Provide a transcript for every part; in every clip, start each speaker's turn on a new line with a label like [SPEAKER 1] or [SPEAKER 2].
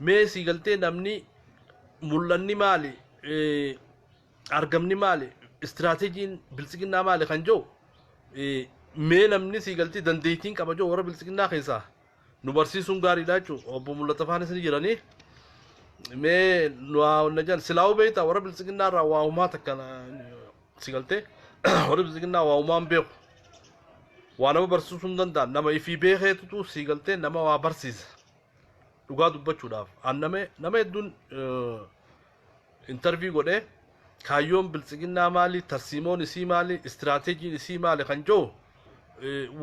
[SPEAKER 1] meesii galtee namni mul'anni maali argamni maali istiraateejiin bilisiginnaa maali kan jiru mee namni sii galtee dandeettiin qaba jiru warra bilisiginnaa keessaa nu barsiisuun gaariidha jechuudha obbo Mul'ata Faanis ni jiranii mee nu jan silaa'uu beektaa warra bilisiginnaa irraa waa uumaa takka sii galtee warra bilisiginnaa waa uumaan beeku waa nama barsiisuu hin danda'an nama ifii beekeetutu sii galtee nama waa barsiisa dhugaa dubbachuudhaaf nama hedduun interview godhee kaayyoon bilisiginnaa maali tarsiimoon isii maali istiraateejiin isii maali kan jiru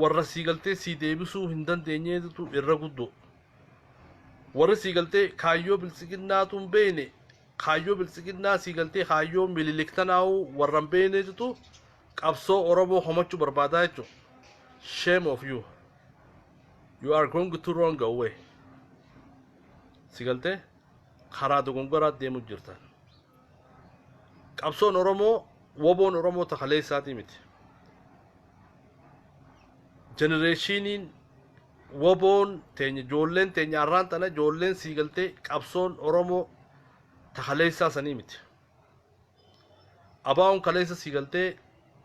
[SPEAKER 1] warra sii galtee sii deebisuu hin dandeenyeetu irra guddoo warra sii galtee kaayyoo bilisiginnaatu hin beekne kaayyoo bilisiginnaa sii galtee kaayyoo mililiktanaawu warra hin beekneetu qabsoo Oromoo homachuu barbaadaa jechuudha. Shame of you. You are going to wrong way. Sii galtee karaa dogongoraa deemuu jirtan. Qabsoon Oromoo woboon Oromoo takalee isaatii miti. Generationiin woboon teenya ijoolleen teenya arraan tana ijoolleen sii galtee qabsoon Oromoo takalee isaa sanii miti. Abaa'oon kaleessa sii galtee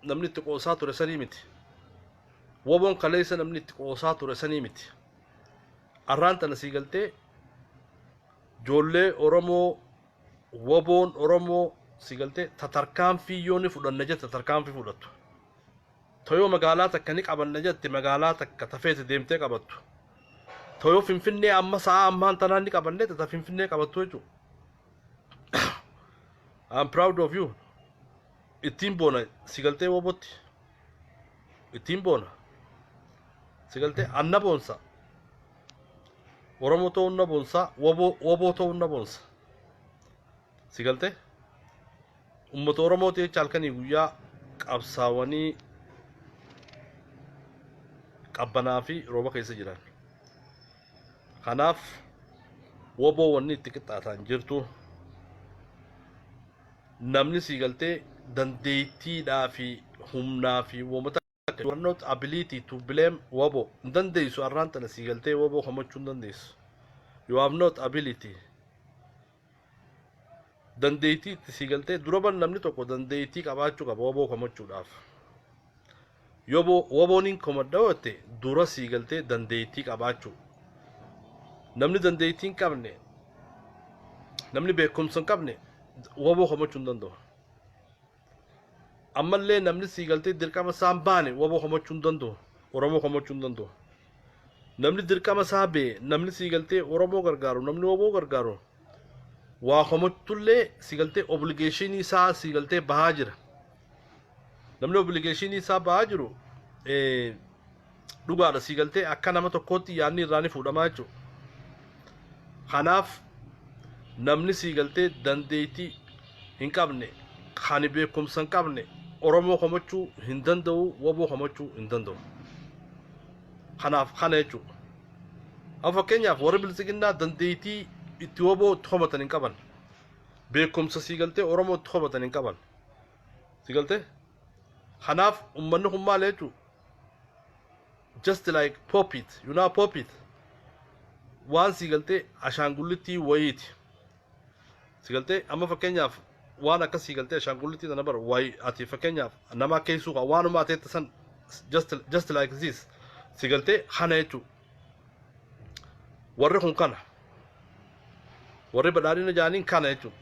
[SPEAKER 1] namni itti qoosaa ture sanii miti. Woboon kaleessa namni itti qoosaa ture sanii miti. Arraan tana sii galtee ijoollee Oromoo woboon Oromoo sii galtee tatarkaanfii yoonni fudhanna jette tatarkaanfii fudhattu. Toyoo magaalaa takka ni qabanna jette magaalaa takka tafeeti deemtee qabattu. Toyoo Finfinnee amma sa'a ammaan tanaan ni qabanne tata Finfinnee qabattu jechuudha. I'm proud of you. Ittiin boona sii galtee wobotti. Ittiin boona. Sii galtee anna boonsa. Oromoo ta'uun na boonsa woboo ta'uun na boonsa. Sii galtee uummata Oromooti jecha halkanii guyyaa qabsaawanii qabbanaa fi rooba keessa jiran. Kanaaf woboo wanni itti qixxaataan jirtu namni sii galtee dandeettiidhaa fi humnaa fi uummata you are not ability to blame wobo dandeessu arraan tana sii galtee woboo homachuu hin dandeessu. You have not ability. Dandeettii sii galtee duraban namni tokko dandeettii qabaachuu qaba woboo homachuudhaaf. Wobooniin komaddaawwatte dura sii galtee dandeettii qabaachuu. Namni dandeettii hin qabne namni beekumsa hin qabne woboo homachuu hin danda'u. Ammallee namni sii galtee dirqama isaa hin baane woboo homachuu hin danda'u. Oromoo homachuu hin danda'u. Namni dirqama isaa bee namni sii galtee Oromoo gargaaru namni woboo gargaaru waa homachullee sii galtee obligeeshinii isaa sii galtee bahaa jira. Namni obligeeshinii isaa bahaa jiru dhugaadha sii galtee akka nama tokkootti yaadni irraa fuudhamaa jechuudha. Kanaaf namni sii galtee dandeettii hin qabne kan beekumsa hin qabne Oromoo homachuu hin danda'u woboo homachuu hin danda'u. Kanaaf kana jechuudha. Fakkeenyaaf warra bilisiginnaa dandeettii itti woboo itti homatan hin qaban. Beekumsa sii galtee Oromoo itti homatan hin qaban. Sii galtee kanaaf uummanni kun maal jechuudha. Just like puppet, you know puppet. Waan sii galtee ashaangullitii wayiiti. Sii galtee amma fakkeenyaaf waan akka sii galtee ashaangullitii tana bara wayi ati fakkeenyaaf nama keessuu qaba waanuma ateetta san just like this. Sii galtee kana jechuudha. Warri kun kana. Warri badhaadhina jaaniin kana jechuudha.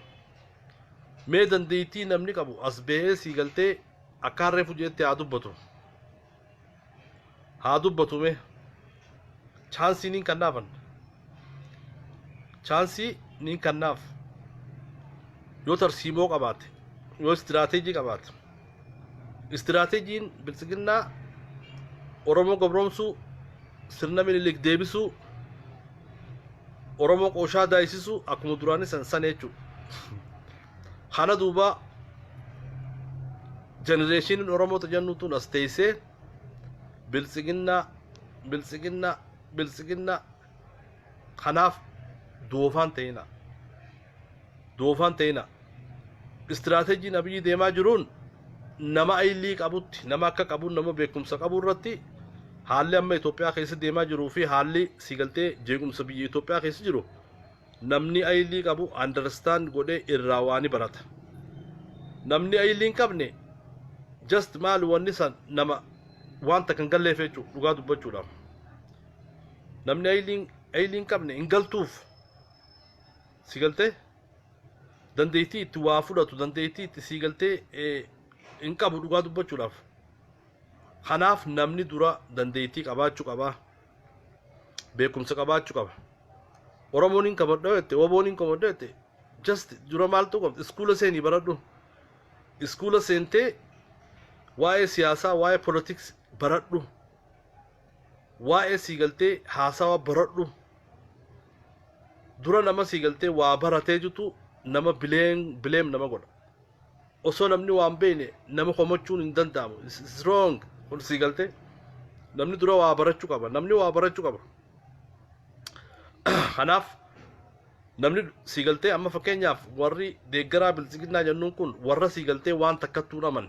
[SPEAKER 1] Mee dandeettii namni qabu as bahee sii galtee akka harree fujeetti haa dubbatu. Haa dubbatu mee. Chaansii niin kannaafan. Chaansii niin kannaaf. Yoo tarsiimoo qabaate. Yoo istiraateejii qabaate. Istiraateejiin bilisiginnaa Oromoo gabroomsuu sirna Minilik deebisuu Oromoo qooshaa daayisisuu akkuma duraanii san jechuudha. Kana duuba generationiin Oromoo tajannuutuun as teessee bilisiginnaa kanaaf doofaan ta'ina. Istiraateejiin Abiyyi deemaa jiruun nama ayilii qabutti nama akka qabuun nama beekumsa qabu irratti haalli amma Itoophiyaa keessa deemaa jiruu fi haalli siigaltee jeequmsa biyya Itoophiyaa keessa jiru namni ayilii qabu understand godhee irraa waan barata. Namni ayilii hin qabne just maal wanni san nama wanta kan galleef jechuudha dhugaa dubbachuudhaaf. Namni ayilii hin qabne hin galtuuf siigaltee dandeettii itti waa fudhatu dandeettii itti siigaltee hin qabu dhugaa dubbachuudhaaf. Kanaaf namni dura dandeettii qabaachuu qaba, beekumsa qabaachuu qaba. Oromoon hin qabadhu jette, Oboon hin qabadhu jette, just dura maaltu qabdi? Iskuula seenii baradhu. Iskuula seentee waa'ee siyaasaa, waa'ee politiks baradhu. Waa'ee siigaltee haasawaa baradhu. Dura nama siigaltee waa baratee jitu nama bileem nama godha. Osoo namni waan beekne nama komachuun hin danda'amu. It's wrong. Kun siigaltee namni dura waa barachuu qaba. Namni waa barachuu qaba. Kanaaf namni siigaltee amma fakkeenyaaf warri deeggaraa bilisiginnaa jennuun kun warra siigaltee waan takkattuu naman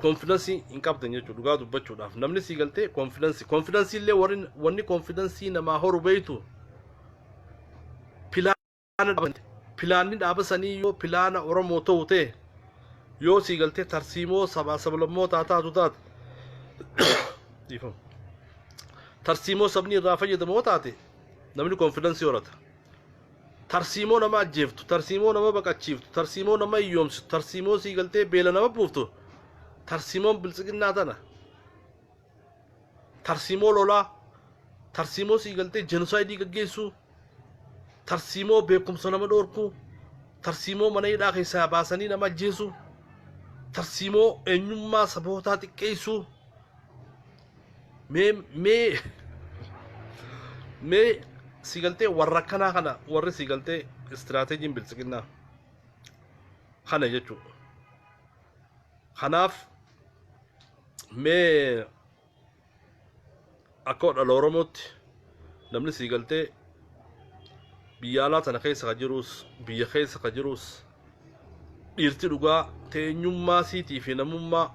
[SPEAKER 1] konfidansii hin qabdan jechuudha dhugaa dubbachuudhaaf. Namni siigaltee konfidansii illee wanni konfidansii namaa horu beeytu pilaanni dhaabasanii yoo pilaana Oromoo ta'u ta'e yoo siigaltee tarsiimoo sabaa sablammootaa taatu taate tarsiimoo sabni irraa fayyadamoo taate namni konfidansii horata. Tarsiimoo nama ajjeeftu, tarsiimoo nama baqachiiftu, tarsiimoo nama hiyyoomsitu, tarsiimoo siigaltee beela nama buuftu, tarsiimoon bilisiginnaa tana, tarsiimoo lolaa, tarsiimoo siigaltee jenosaayidii gaggeessuu, tarsiimoo beekumsa nama dhoorkuu, tarsiimoo mana hidhaa keessaa baasanii nama ajjeesuu, tarsiimoo eenyummaa sabootaa xiqqeessuu. Mee siigaltee warra akkanaa kana warri siigaltee istiraateejiin bilisiginnaa kana jechuudha. Kanaaf mee akka dhala Oromootti namni siigaltee biyya alaa tana keessa ka jirus biyya keessa ka jirus dhiirti dhugaa teenyummaa siitii fi namummaa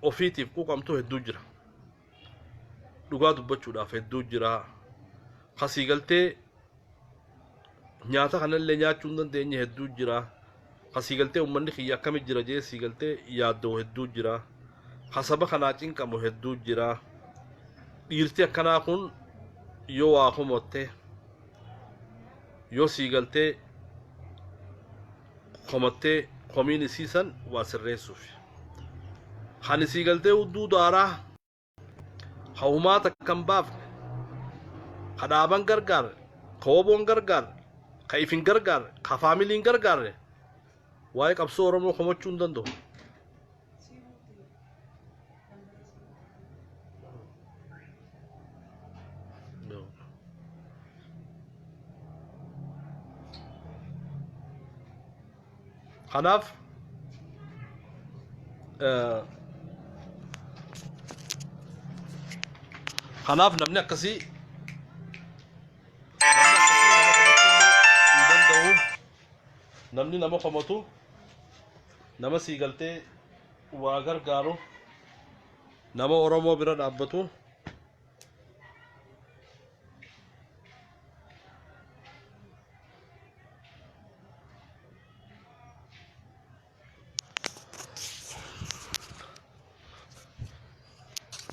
[SPEAKER 1] ofiitiif quuqamtu hedduu jira. Dhugaa dubbachuudhaaf hedduu jira. Ka siigaltee nyaata kanallee nyaachuu hin dandeenye hedduu jira. Ka siigaltee uummanni kiyya akkamit jira jee siigaltee yaaddoo hedduu jira. Ka saba kanaa cinqamu hedduu jira. Dhiirti akkanaa kun yoo waa komotte yoo siigaltee komottee komiin isiisan waa sirreessuuf. Kan siigaltee hudduu daaraa hawumaata kan baafne ka dhaaban gargaarre ka Oboon gargaarre ka ifin gargaarre ka faamiliin gargaarre waa'ee qabsoo Oromoo komachuu hin danda'u. Kanaaf namni akkasii namni nama komatu nama siigaltee waa gargaaru nama Oromoo bira dhaabbatu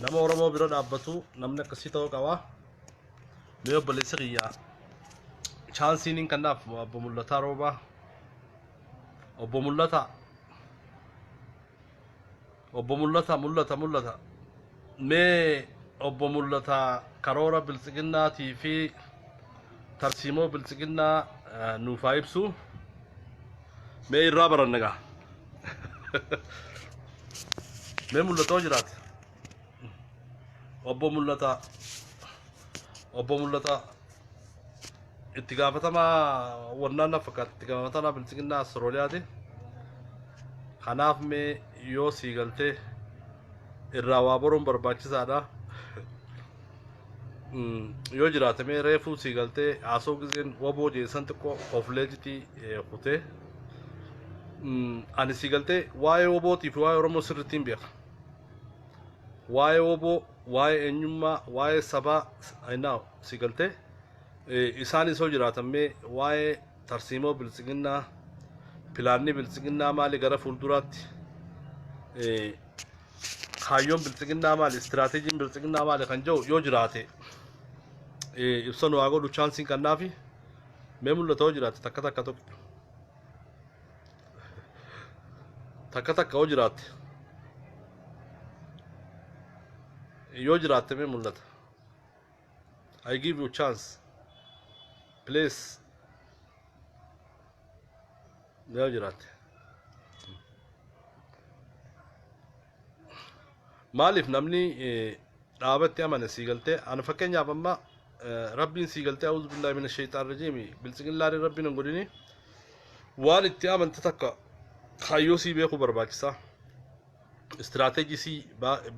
[SPEAKER 1] nama Oromoo bira dhaabbatu namni akkasii ta'uu qaba. Mee obboleessa kiyyaa chaansiin hin kannaaf obbo Mul'ataa Roobaa obbo Mul'ata mee obbo Mul'ataa karoora bilisiginnaatii fi tarsiimoo bilisiginnaa nuuf haa ibsu. Mee irraa baranna gaa mee Mul'atoo jiraate obbo Mul'ataa itti gaafatamaa wannaan fakkaata itti gaafatamaa bilisiginnaa Sorooliyaati. Kanaaf mee yoo siigaltee irraa waa boruun barbaachisaadha. Yoo jiraate mee reefuu siigaltee haasoo gizeen waboo jeessan xiqqoo of leejitii kutee ani siigaltee waa'ee wabootii fi waa'ee Oromoo sirriitti hin beeka. waa'ee oboo, waa'ee eenyummaa, waa'ee sabaa aynaa si galtee isaanis hoo jiraatan mee waa'ee tarsiimoo bilisiginnaa pilaanni bilisiginnaa maali gara fuulduraatti kaayyoon bilisiginnaa maali istiraateejiin bilisiginnaa maali kan jedhu yoo jiraate ibsa nu haa godhu chaansiin kannaafi mee mul'ata hoo jiraate takka takka hoo jiraate yoo jiraate mee mul'ata. I give you chance please yoo jiraate maaliif namni dhaabatti amane sii galtee ana fakkeenyaaf amma rabbiin sii galtee a'uudhu billaahi mina shaytaan rajiimi bilisiginnaatiin rabbiin hin godhini waan itti amante takka kaayyoo sii beekuu barbaachisa istiraateejii sii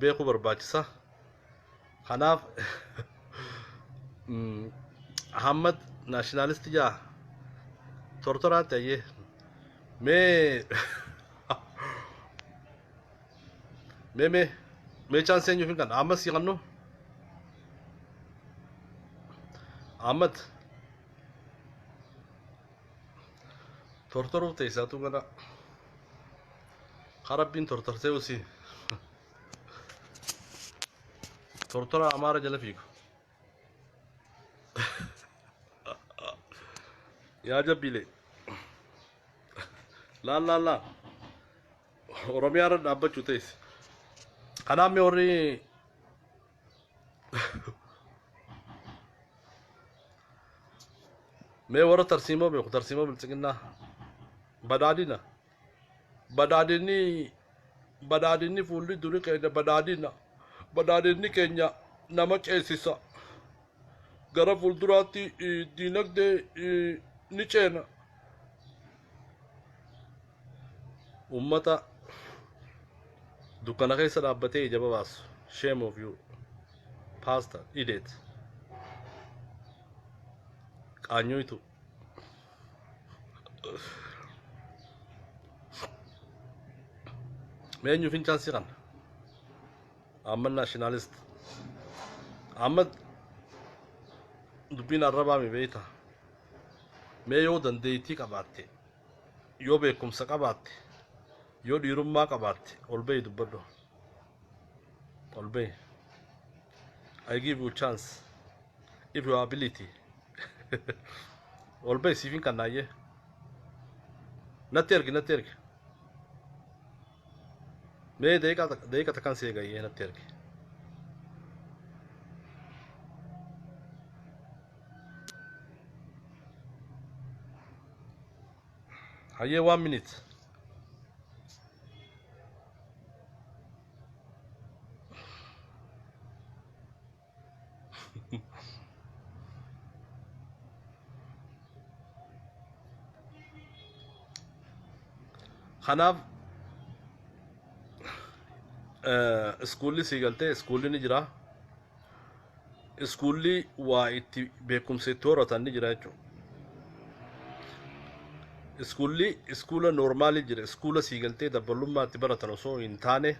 [SPEAKER 1] beekuu barbaachisa kanaaf Ahmad naashinaalisti jaa tortoraatti ayyee mee mee chaansii eenyuuf hin kan Ahmad sii kannu Ahmad tortoruuf teessaatu gana karabbiin tortorsee usii tortora amaara jala fiigu yaa jabbiilee laal oromiyaa irra dhaabbachuu teessi kanaaf mee warri mee warra tarsiimoo beeku tarsiimoo bilisiginnaa badhaadhinni fuulli duri keenya badhaadhinni keenya nama ceesisa gara fuulduraatti diinagdee ni ceena ummata dukkana keessa dhaabbatee ija babaasu shame of you pastor idiot qaanyoytu meenyu finchaansi kan Ahmad nationalist Ahmad dubbiin arrabaami beeyta mee yoo dandeettii qabaatte yoo beekumsa qabaatte yoo dhiirummaa qabaatte ol bahi dubbadhu ol bahi I give you chance if your ability ol bahi siifin kannaayyee natti ergi mee deeqa takkan seegayyee natti ergi hayyee 1 minute kanaaf iskuulli sii galtee iskuulli ni jira iskuulli waa itti beekumsa itti horatan ni jira jechuudha iskuula noormaali jira iskuula sii galtee dabbalummaatti baratan osoo hin taane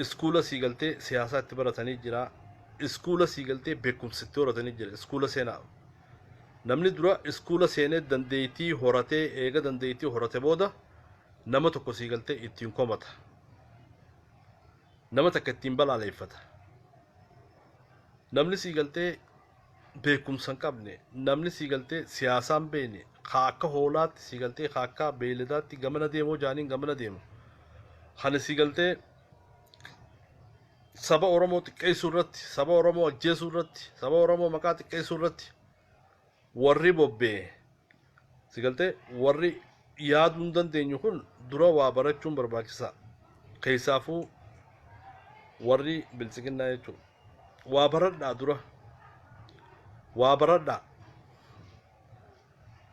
[SPEAKER 1] iskuula sii galtee siyaasaa itti baratanii jira iskuula sii galtee beekumsa itti horatanii jira iskuula seenaa namni dura iskuula seenee dandeettii horatee eega dandeettii horate booda nama tokko sii galtee ittiin komata nama takka ittiin balaaleeffata namni sii galtee beekumsa hin qabne namni sii galtee siyaasaan beene akka hoolaatti sii galtee akka beeladaatti gamana deemoo jaaniin gamana deemu kana sii galtee saba Oromoo xiqqeessuu irratti saba Oromoo ajjeesuu irratti saba Oromoo maqaa xiqqeessuu irratti warri bobbee sii galtee warri yaaduu hin dandeenyu kun dura waa barachuun barbaachisaa keessaafuu warri bilisiginnaa jechuudha waa baradhaa dura waa baradhaa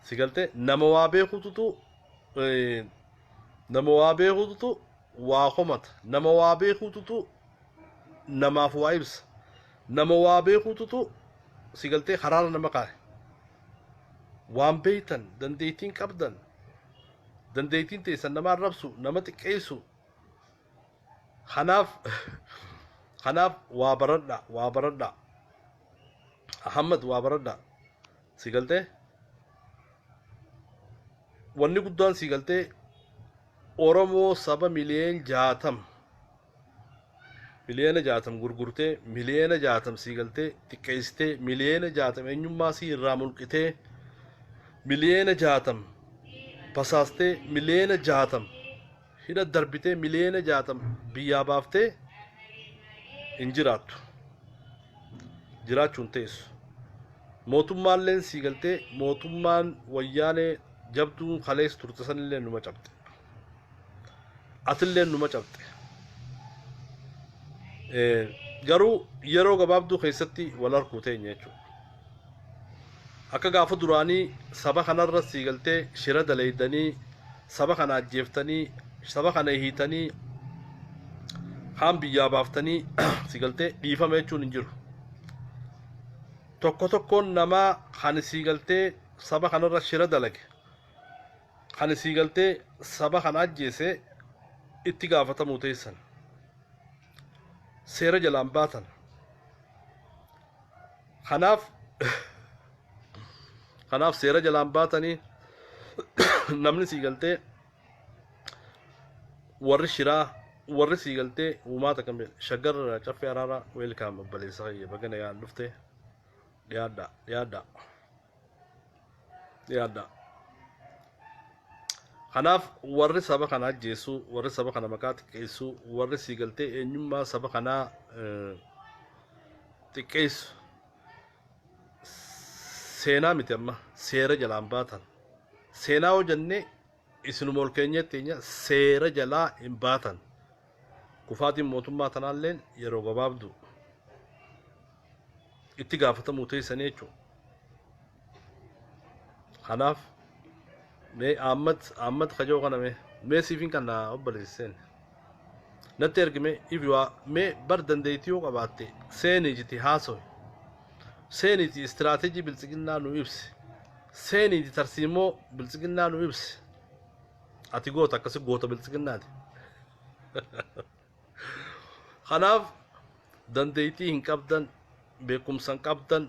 [SPEAKER 1] si galtee nama waa beekututu waa komata nama waa beekututu namaaf waa ibsa nama waa beekututu si galtee haraara nama kaa'e waan beeytan dandeettiin qabdan dandeettiin teessan nama arrabsu nama xiqqeessu kanaaf kanaaf waa baradha Ahmad waa baradha si galtee wanni guddaan si galtee Oromoo saba miliyeena jaatam gurgurtee miliyeena jaatam si galtee xiqqeessitee miliyeena jaatam eenyummaa si irraa mulqitee miliyeena jaatam basaastee miliyeena jaatam hidha darbitee miliyeena jaatam biyyaa baaftee hin jiraattu jiraachuun teessu mootummaalleen si galtee mootummaan wayyaanee jabduun kalees turte sanillee numa cabxe atillee numa cabxe garuu yeroo gabaabduu keessatti wal arguu teenya jechuudha akka gaafa duraanii saba kanarra si galtee shira daleeydanii saba kana ajjeeftanii saba kana hiitanii haan biyyaa baaftanii si galtee dhiifama jechuun hin jiru tokko tokkoon namaa kan si galtee saba kanarra shira dalage kan si galtee saba kana ajjeese itti gaafatamuu teessan seera jalaan baatan kanaaf seera jalaan baatanii namni si galtee warri shiraa warri si galtee uumaata kan shaggar caffee araaraa weelkaam obbaleessa kayya bagana yaan dhufte dhiyaadha kanaaf warri saba kana ajjeessu warri saba kana maqaa xiqqeessu warri si galtee eenyummaa saba kanaa xiqqeessu seenaa miti amma seera jalaan baatan seenaa hoo jennee isinuma ol keenyatti seera jalaa hin baatan kufaatiin mootummaa tanaalleen yeroo gabaabdu itti gaafatamuu teessanii jechuudha kanaaf mee Ahmad kajoo kana mee siifin kana obbaleesseen natti ergime ifyuwaa mee bar dandeettii yoo qabaatte seeniijiti haasoy seeniiti istiraatejii biltsiginnaa nu ibsi seeniiti tarsiimoo biltsiginnaa nu ibsi ati goota akkasi goota biltsiginnaati kanaaf dandeettii hin qabdan beekumsa hin qabdan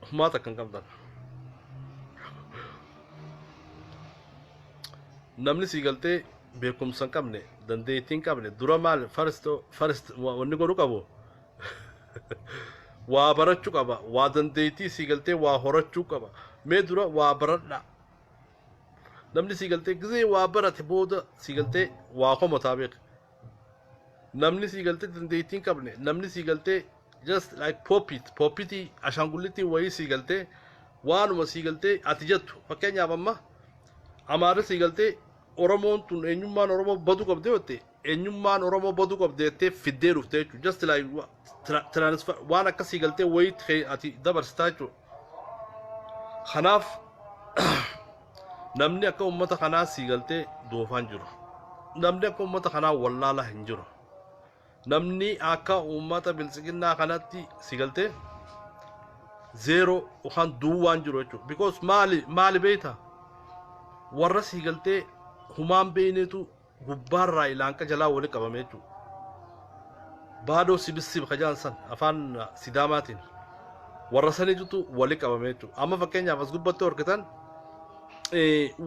[SPEAKER 1] humaata kan qabdan namni si galtee beekumsa hin qabne dandeettii hin qabne dura maal first wanni godhu qabu waa barachuu qaba waa dandeettii si galtee waa horachuu qaba mee dura waa baradha namni si galtee gizee waa barate booda si galtee waa homataa beeka namni si galtee dandeettii hin qabne namni si galtee just like poppiti ashaangullitti wayii si galtee waanuma si galtee ati jettu fakkeenyaaf amma amaarri si galtee oromoon tun eenyummaan oromoo baduu qabdee jette eenyummaan oromoo baduu qabdee jettee fiddee dhufte jechuudha just like transfer waan akka si galtee wayii ati dabarsitaa jechuudha kanaaf namni akka ummata kanaa si galtee doofaan jiru namni akka ummata kanaa wallaalaa hin jiru namni akka ummata biltsiginnaa kanatti si galtee zero yookaan duwwaan jiru jechuudha because maali beeyta warra si galtee humaan beeyneetu gubbaarraa ilaanqa jalaa wali qabame jechuudha baadoo sibissib kajaansan afaan sidaamaatiin warra saniitu wali qabame jechuudha amma fakkeenyaaf as gubbatti horkitan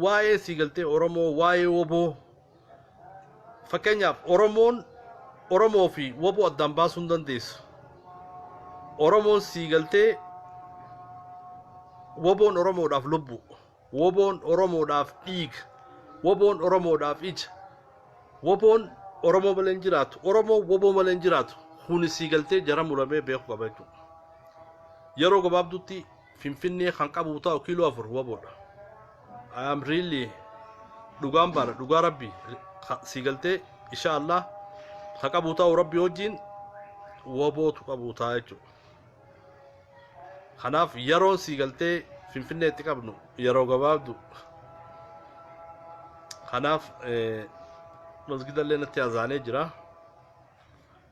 [SPEAKER 1] waa'ee si galtee oromoo waa'ee woboo fakkeenyaaf oromoo fi woboo addaan baasuu hin dandeessu oromoon si galtee woboon oromoodhaaf lubbu woboon oromoodhaaf dhiiga woboon oromoodhaaf ija woboon oromoo malee hin jiraatu oromoo woboo malee hin jiraatu kuni si galtee jara muramee beeku qaba jechuudha yeroo gabaabdutti finfinnee kan qabu ta'u kiiloo 4 woboodha I am really dhugaan baana dhugaa rabbi si galtee inshallah ka qabu ta'u rabbi wajjin wobootu qabu ta'a jechuudha kanaaf yeroon si galtee finfinneetti qabnu yeroo gabaabdu kanaaf masgidallee natti azaanee jira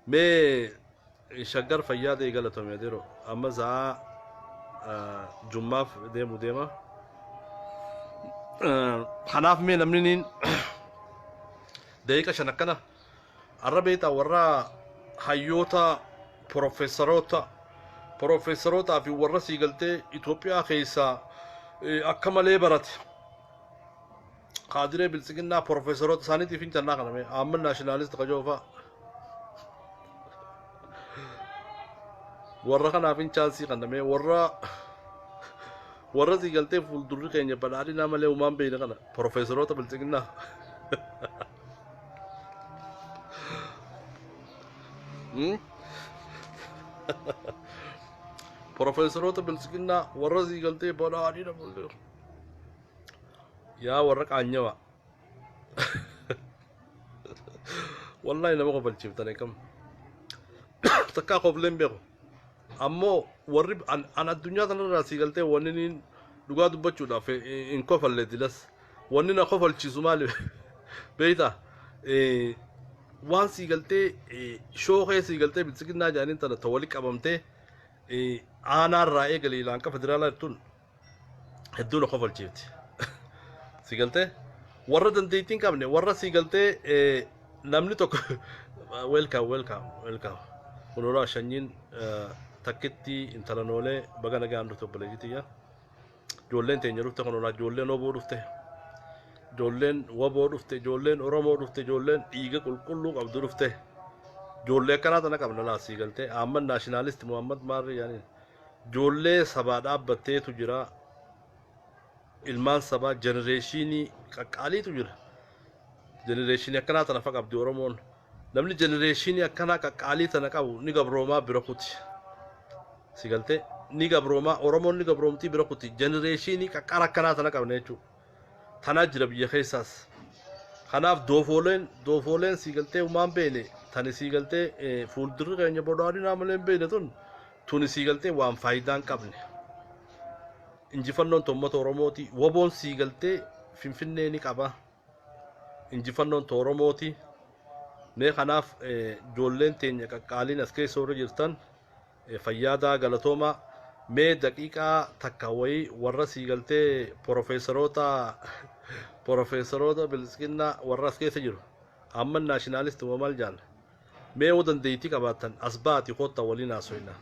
[SPEAKER 1] mee shaggar fayyaa ta'e galatame dero amma za'a jummaaf deema kanaaf mee namni دقيقة شنكنا الربيتا ورا هيوتا بروفيسوروتا في ورا سيقلتي إثيوبيا خيسا أكمل برات قادرة بالسجننا بروفيسوروتا سانيتي فين جننا كنا عمل ناشوناليست كجوفا ورا كنا فين تشالسي كنا ورا سيقلتي فول دوري كينيا بداري نعمل يومان بينا كنا بروفيسوروتا بالسجننا بروفيسوروتا بالسكنة ورزي قلتي بلا علينا بقول يا ورك عنيوا والله إنما قبل شفتني كم تكا قبلين بيرو أمو ورب أنا الدنيا تنا راسي قلتي ونين لقى دبتشو دا في إن كفل لدلس ونين كفل شيزومالي بيتا وان سيقلتي شوخي سيقلتي بالسكنة جانين تنا توليك أمامتي أنا رأي قليل أنك فدرالا تون هدول خفل شيفتي سيقلتي ورا دنديتين كامني ورا سيقلتي نمني توك ويلكام ونورا شنين تكتي انتلانولي بغانا غاندو تبلجيتي يا جولين تنجرو تكونونا جولين وبو رفته جولين وبو رفته جولين أورامو رفته جولين إيجا كل عبدو رفته جولة كنا تنا كم نلا سيقلته آمن ناشناليست محمد مار يعني جولة سبادة بتة تجرا ilmaan sabaa jenereeshinii qaqqaaliitu jira. Jenereeshinii akkanaa tana faqa abdii Oromoon namni jenereeshinii akkanaa qaqqaalii tana qabu ni gabroomaa bira kuti. Si galtee ni gabroomaa Oromoon ni gabroomtii bira kuti jenereeshinii qaqqaala akkanaa tana qabna jechuudha. Tanaa jira biyya keessaas. Kanaaf doofooleen si galtee uumaan beene tani si galtee fuuldurri keenya bodaadii naamaleen beene tuni si galtee waan faayidaa hin qabne. Injifannoon uummata Oromooti waboon sii galtee Finfinnee ni qaba. Injifannoon Oromooti mee kanaaf ijoolleen teenya qaqqaaliin as keessa warra jirtan fayyaadaa galatoomaa mee daqiiqaa takka wayii warra sii galtee Profeesaroota Bilisiginnaa warra as keessa jiru amma naashinaalisti maal jaan mee yoo dandeettii qabaatan as baati kotta waliin haasofna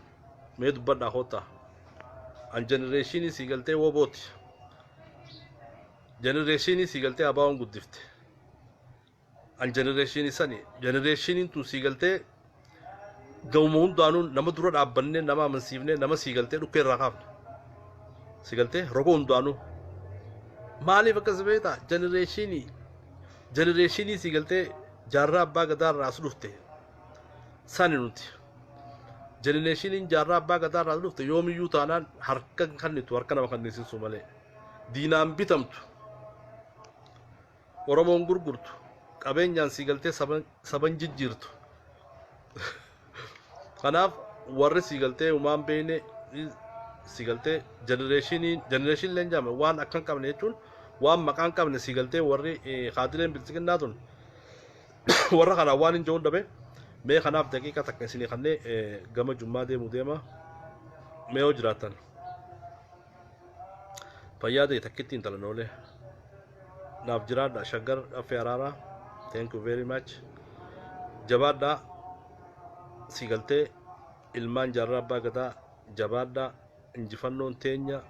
[SPEAKER 1] mee dubbadhaa kotta. An jenereeshinii sii galtee wobooti. Jenereeshinii sii galtee abaawwan guddifte. An jenereeshinii sani jenereeshiniin tun sii galtee gahuma hundaanuu nama dura dhaabbannee nama amansiifnee nama sii galtee dhukkee irraa kaafne. Sii galtee roga hundaanuu. Maaliif akkas beektaa jenereeshinii sii galtee jaarraa abbaa gadaarraa as dhufte sani nuti. Jenereeshiniin jaarraa abbaa gadaarraa as dhufte yoomiyyuu taanaan harka kannitu harka nama kannisiisu malee diinaan bitamtu Oromoon gurgurtu qabeenyaan sii galtee saban jijjiirtu. Kanaaf warri sii galtee uumaan beene sii galtee jenereeshinii leen jaame waan akkan qabne jechuun waan maqaan qabne sii galtee warri kaadileen bilisiginnaa tun warra kanaa waan hin jiruun dhabe. Mee kanaaf daqiiqa takka isinii kannee gama jummaa deema mee yoo jiraatan fayyaada takkitti hin talanoolee naaf jiraadha shaggar dhaffee araaraa thank you very much jabaadhaa sii galtee ilmaan jaarraa abbaa gadaa jabaadhaa injifannoon teenya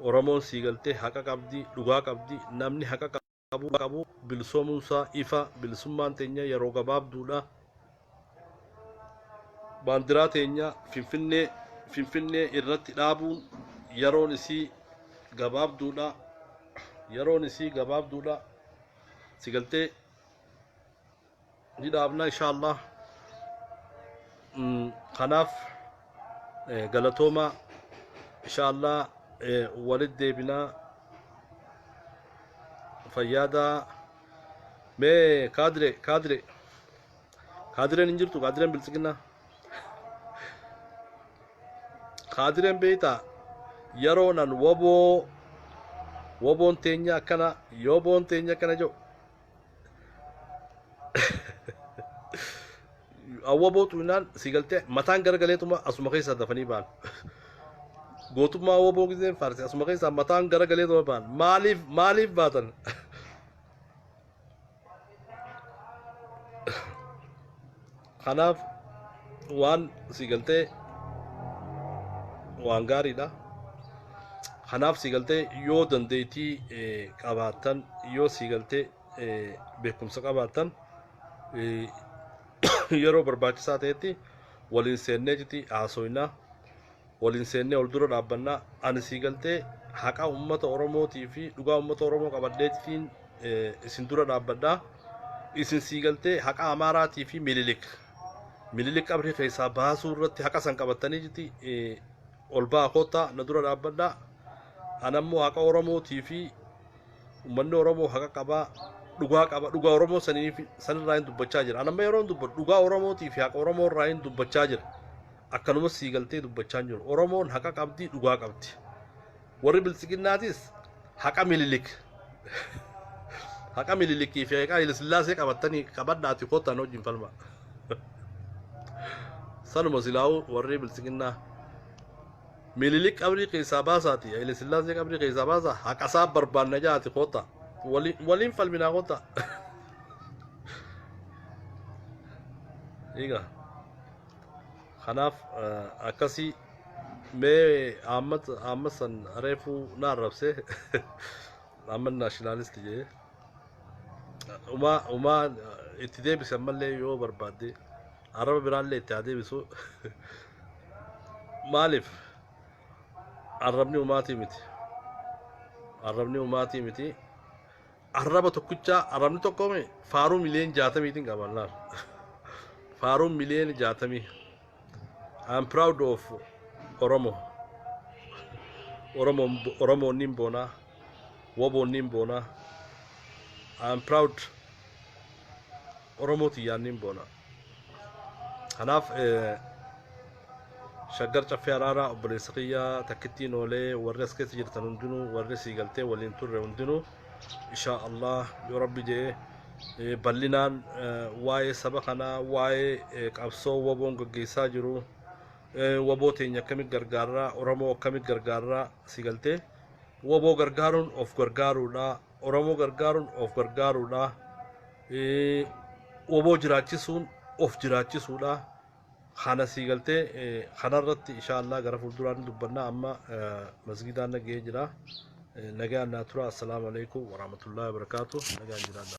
[SPEAKER 1] Oromoon sii galtee haqa qabdi dhugaa qabdi namni haqa qabu bilisoomuunsaa ifa bilisummaan teenya yeroo gabaabduudha. Baandiraa teenya Finfinnee irratti dhaabuun yeroon isii gabaabduudha. Si galtee ni dhaabna inshaallah. Kanaaf galatoomaa inshaallah walitti deebinaa fayyaadaa mee kaadireen hin jirtu kaadireen bilisiginnaa. Kaadiren beeta yeroonan woboon teenya akkana yoboon teenya akkana jiru awwabootu inaan sii galtee mataan garagaleetuma asuma keessaa dafanii ba'an gootummaa woboo giseen faarsi asuma keessaa mataan garagaleetuma ba'an maaliif baatan kanaaf waan si galtee waan gaariidha. Kanaaf si galtee yoo dandeettii qabaattan yoo si galtee beekumsa qabaattan yeroo barbaachisaa ta'etti waliin seennee jiti haasoinaa waliin seennee ol dura dhaabbannaa. Ani si galtee haqa uummata Oromootii fi dhugaa uummata Oromoo qabadheetiin isin dura dhaabbadhaa. Isin si galtee haqa Amaaraatii fi Minilik qabrii keessaa baasuu irratti haqa san qabattanii jiti ol baa kottaa na dura dhaabbadhaa. Anammoo haqa Oromootii fi uummanni Oromoo haqa qabaa dhugaa Oromoo sanirraa hin dubbachaa jira. Anamma yeroo dubbadhu dhugaa Oromootii fi haqa Oromoo irraa hin dubbachaa jira. Akkanuma si galtee dubbachaa jiru. Oromoon haqa qabdi dhugaa qabdi. Warri bilisiginnaatis haqa Minilik haqa Minilikii fi haqa Haile Sillaasee qabattanii qabadhaati kottaan wajjin falma. Sanuma silaa'u warri bilisiginnaa Minilik qabrii keessaa baasaati Haile Sillaasee qabrii keessaa baasaa haqa isaa barbaanna jaati kottaa waliin falminaa kottaa. Egaa kanaaf akkasii mee Ahmad san reefuu na arrabsee Ahmad naashinaalisti jee umaa itti deebisan mallee yoo barbaadde araba biraallee itti haa deebisu. Maaliif arrabni umaatii miti arraba tokkichaa arrabni tokkoome faaruu miliyoon 60 qaban laal faaruu miliyoon 60. I'm proud of Oromo Nimbona, Wobo Nimbona. I'm proud Oromo Tiyan Nimbona. Kanaaf shaggar caffee araara obboleessa kiyyaa takkittiin oolee warri as keessa jirtan hundinuu warri sii galtee waliin turre hundinuu insha Allah yoo rabbi jee bal'inaan waa'ee saba kanaa waa'ee qabsoo woboon gaggeessaa jiru woboo teenya akkamit gargaarraa Oromoo akkamit gargaarraa si galtee woboo gargaaruun of gargaaruudha Oromoo gargaaruun of gargaaruudha woboo jiraachisuun of jiraachisuudha. Kana si galtee kanarratti insha Allah gara fuulduraan dubbannaa amma masgidaan nagee jira nagaan naa tura. Assalaamu alaykum wa rahmatullahi wa barakatuh. Nagaan jiraadha.